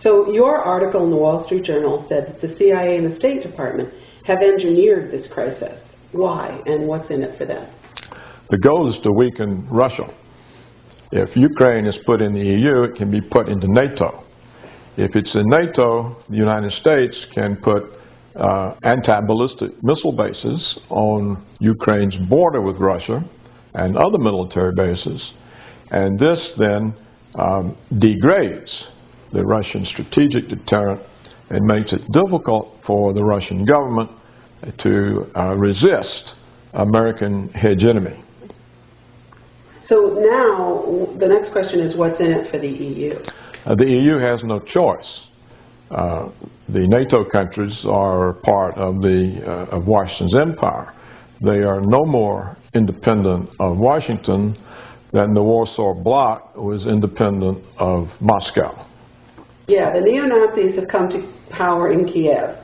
So your article in the Wall Street Journal said that the CIA and the State Department have engineered this crisis. Why, and what's in it for them? The goal is to weaken Russia. If Ukraine is put in the EU, it can be put into NATO. If it's in NATO, the United States can put anti-ballistic missile bases on Ukraine's border with Russia and other military bases, and this then degrades the Russian strategic deterrent and makes it difficult for the Russian government to resist American hegemony. So now the next question is, what's in it for the EU? The EU has no choice. The NATO countries are part of Washington's empire. They are no more independent of Washington than the Warsaw Bloc was independent of Moscow. Yeah, the neo-Nazis have come to power in Kiev.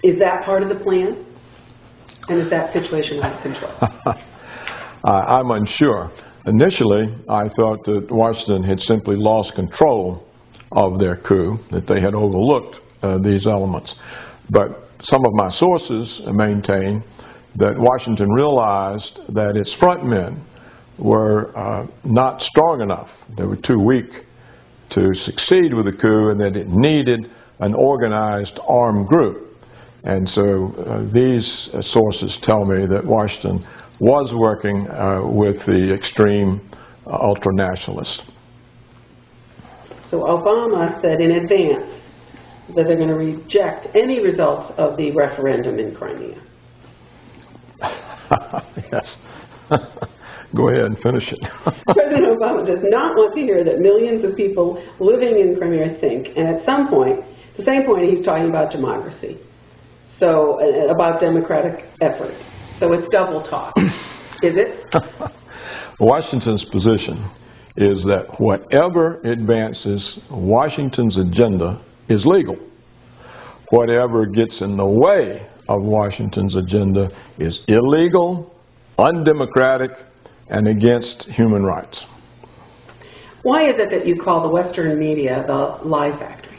Is that part of the plan? And is that situation out of control? I'm unsure. Initially, I thought that Washington had simply lost control of their coup, that they had overlooked these elements. But some of my sources maintain that Washington realized that its front men were not strong enough. They were too weak to succeed with the coup, and that it needed an organized armed group. And so these sources tell me that Washington was working with the extreme ultranationalists. So Obama said in advance that they're going to reject any results of the referendum in Crimea. Yes. Go ahead and finish it. President Obama does not want to hear that millions of people living in Crimea think, and at some point, the same point he's talking about democracy, so about democratic efforts. So it's double talk. Is it? Washington's position is that whatever advances Washington's agenda is legal. Whatever gets in the way of Washington's agenda is illegal, undemocratic, and against human rights. Why is it that you call the Western media the lie factory?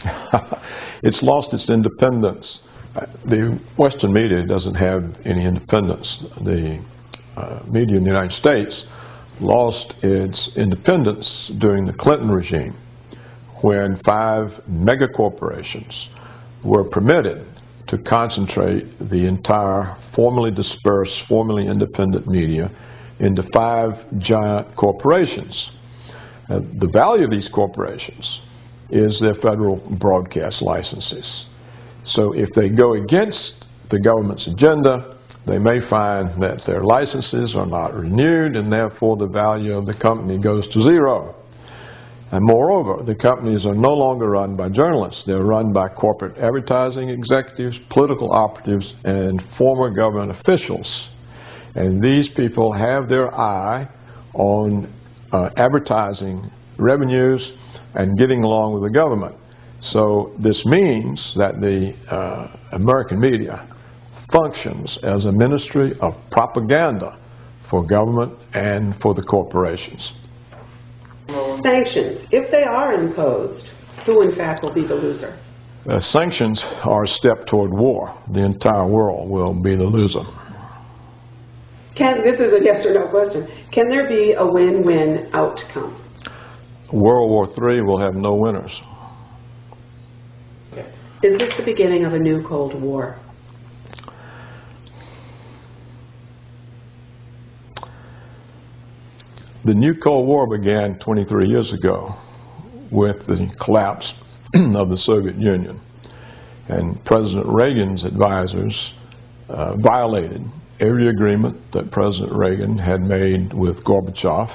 It's lost its independence. The Western media doesn't have any independence. The media in the United States lost its independence during the Clinton regime, when 5 megacorporations were permitted to concentrate the entire formerly dispersed, formerly independent media into 5 giant corporations. The value of these corporations is their federal broadcast licenses. So if they go against the government's agenda, they may find that their licenses are not renewed, and therefore the value of the company goes to zero. And moreover, the companies are no longer run by journalists. They're run by corporate advertising executives, political operatives, and former government officials. And these people have their eye on advertising revenues and getting along with the government. So this means that the American media functions as a ministry of propaganda for government and for the corporations. Sanctions, if they are imposed, who in fact will be the loser? Sanctions are a step toward war. The entire world will be the loser. This is a yes or no question. Can there be a win-win outcome? World War III will have no winners. Is this the beginning of a new Cold War? The new Cold War began 23 years ago with the collapse of the Soviet Union. And President Reagan's advisors violated every agreement that President Reagan had made with Gorbachev.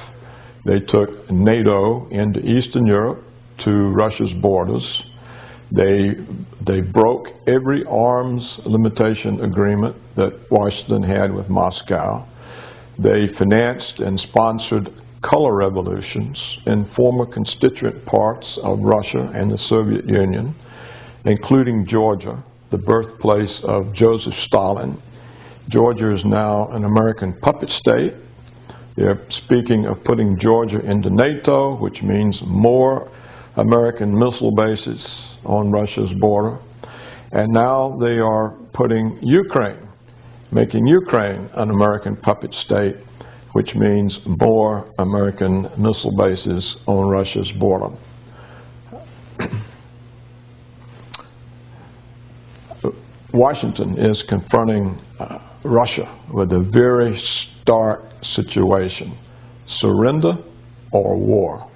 They took NATO into Eastern Europe to Russia's borders. They broke every arms limitation agreement that Washington had with Moscow. They financed and sponsored color revolutions in former constituent parts of Russia and the Soviet Union, including Georgia, the birthplace of Joseph Stalin. Georgia is now an American puppet state. They're speaking of putting Georgia into NATO, which means more American missile bases on Russia's border. And now they are putting Ukraine, making Ukraine an American puppet state, which means more American missile bases on Russia's border. Washington is confronting Russia with a very stark situation: surrender or war.